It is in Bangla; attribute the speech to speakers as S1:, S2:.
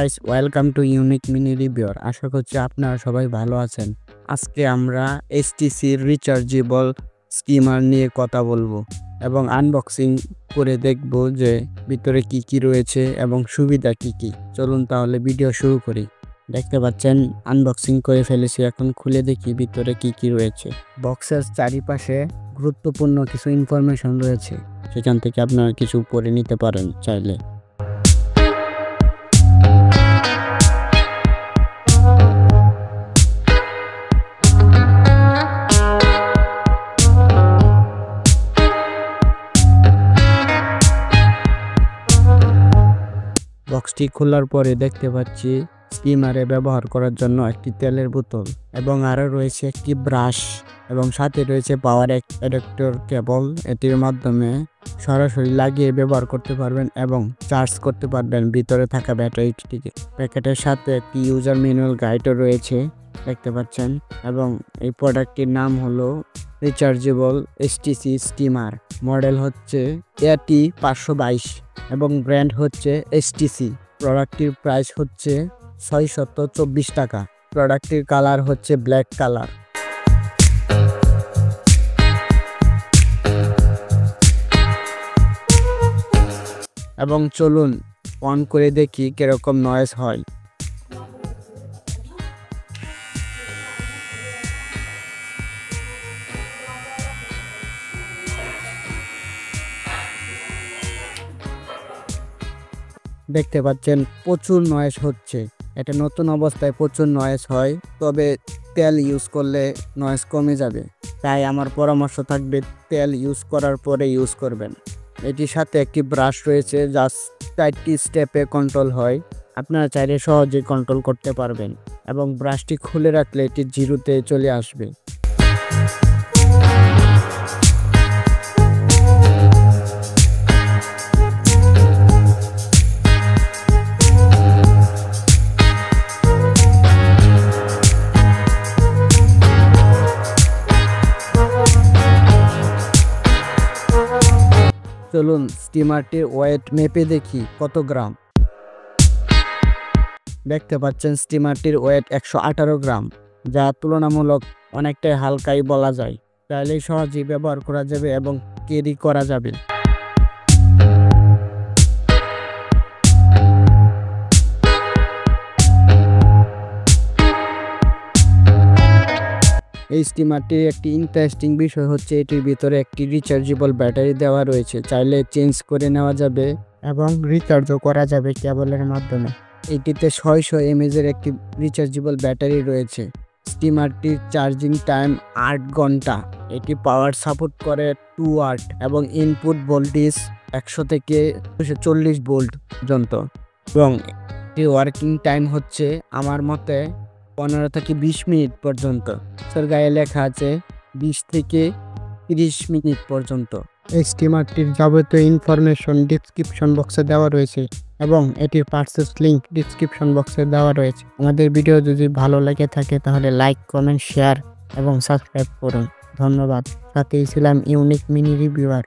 S1: Guys, welcome to unique mini রিভিউর। আশা করছি আপনারা সবাই ভালো আছেন। আজকে আমরা এইচটিসির রিচার্জেবল স্কিমার নিয়ে কথা বলবো এবং আনবক্সিং করে দেখব যে ভিতরে কি কি রয়েছে এবং সুবিধা কি কি। চলুন তাহলে ভিডিও শুরু করি। দেখতে পাচ্ছেন আনবক্সিং করে ফেলেছি, এখন খুলে দেখি ভিতরে কি কি রয়েছে। বক্সের চারিপাশে গুরুত্বপূর্ণ কিছু ইনফরমেশন রয়েছে, সেখান থেকে আপনারা কিছু পড়ে নিতে পারেন চাইলে। বক্সটি খোলার পরে দেখতে পাচ্ছি স্কিমারে ব্যবহার করার জন্য একটি তেলের বোতল এবং আরও রয়েছে একটি ব্রাশ এবং সাথে রয়েছে পাওয়ার অ্যাডাপ্টার কেবল। এটির মাধ্যমে সরাসরি লাগিয়ে ব্যবহার করতে পারবেন এবং চার্জ করতে পারবেন ভিতরে থাকা ব্যাটারিটিকে। প্যাকেটের সাথে একটি ইউজার ম্যানুয়াল গাইডও রয়েছে দেখতে পাচ্ছেন, এবং এই প্রোডাক্টটির নাম হলো রিচার্জেবল এইচটিসি স্টিমার। মডেল হচ্ছে AT 522 এবং ব্র্যান্ড হচ্ছে এইচটিসি। প্রোডাক্টটির প্রাইস হচ্ছে 624 টাকা। প্রোডাক্টটির কালার হচ্ছে ব্ল্যাক কালার। এবং চলুন অন করে দেখি কিরকম নয়েজ হয়। দেখতে পাচ্ছেন প্রচুর নয়েজ হচ্ছে। এটা নতুন অবস্থায় প্রচুর নয়েজ হয়, তবে তেল ইউজ করলে নয়েজ কমে যাবে। তাই আমার পরামর্শ থাকবে তেল ইউজ করার পরে ইউজ করবেন। এটির সাথে একটি ব্রাশ রয়েছে, যা 4টি স্টেপে কন্ট্রোল হয়। আপনারা চাইলে সহজেই কন্ট্রোল করতে পারবেন এবং ব্রাশটি খুলে রাখলে এটি জিরোতে চলে আসবে। চলুন স্টিমারটির ওয়েট মেপে দেখি কত গ্রাম। দেখতে পাচ্ছেন স্টিমারটির ওয়েট 118 গ্রাম, যা তুলনামূলক অনেকটাই হালকাই বলা যায়। তাহলে সহজেই ব্যবহার করা যাবে এবং ক্যারি করা যাবে। এই স্টিমারটির একটি ইন্টারেস্টিং বিষয় হচ্ছে এটির ভিতরে একটি রিচার্জেবল ব্যাটারি দেওয়া রয়েছে। চাইলে চেঞ্জ করে নেওয়া যাবে এবং রিচার্জও করা যাবে কেবলের মাধ্যমে। এটিতে 600 mAh একটি রিচার্জেবল ব্যাটারি রয়েছে। স্টিমারটির চার্জিং টাইম 8 ঘন্টা। এটি পাওয়ার সাপোর্ট করে 2 ওয়াট এবং ইনপুট ভোল্টেজ 100 থেকে 240 ভোল্ট পর্যন্ত। এবং এটি ওয়ার্কিং টাইম হচ্ছে আমার মতে 15 থেকে 20 মিনিট পর্যন্ত। গায়ে লেখা আছে 20 থেকে 30 মিনিট পর্যন্ত। এই স্টিমারটির যাবতীয় ইনফরমেশন ডিসক্রিপশন বক্সে দেওয়া রয়েছে এবং এটির পারচেজ লিংক ডিসক্রিপশন বক্সে দেওয়া রয়েছে। আমাদের ভিডিও যদি ভালো লেগে থাকে তাহলে লাইক, কমেন্ট, শেয়ার এবং সাবস্ক্রাইব করুন। ধন্যবাদ। সাথেই ছিলাম ইউনিক মিনি রিভিউয়ার।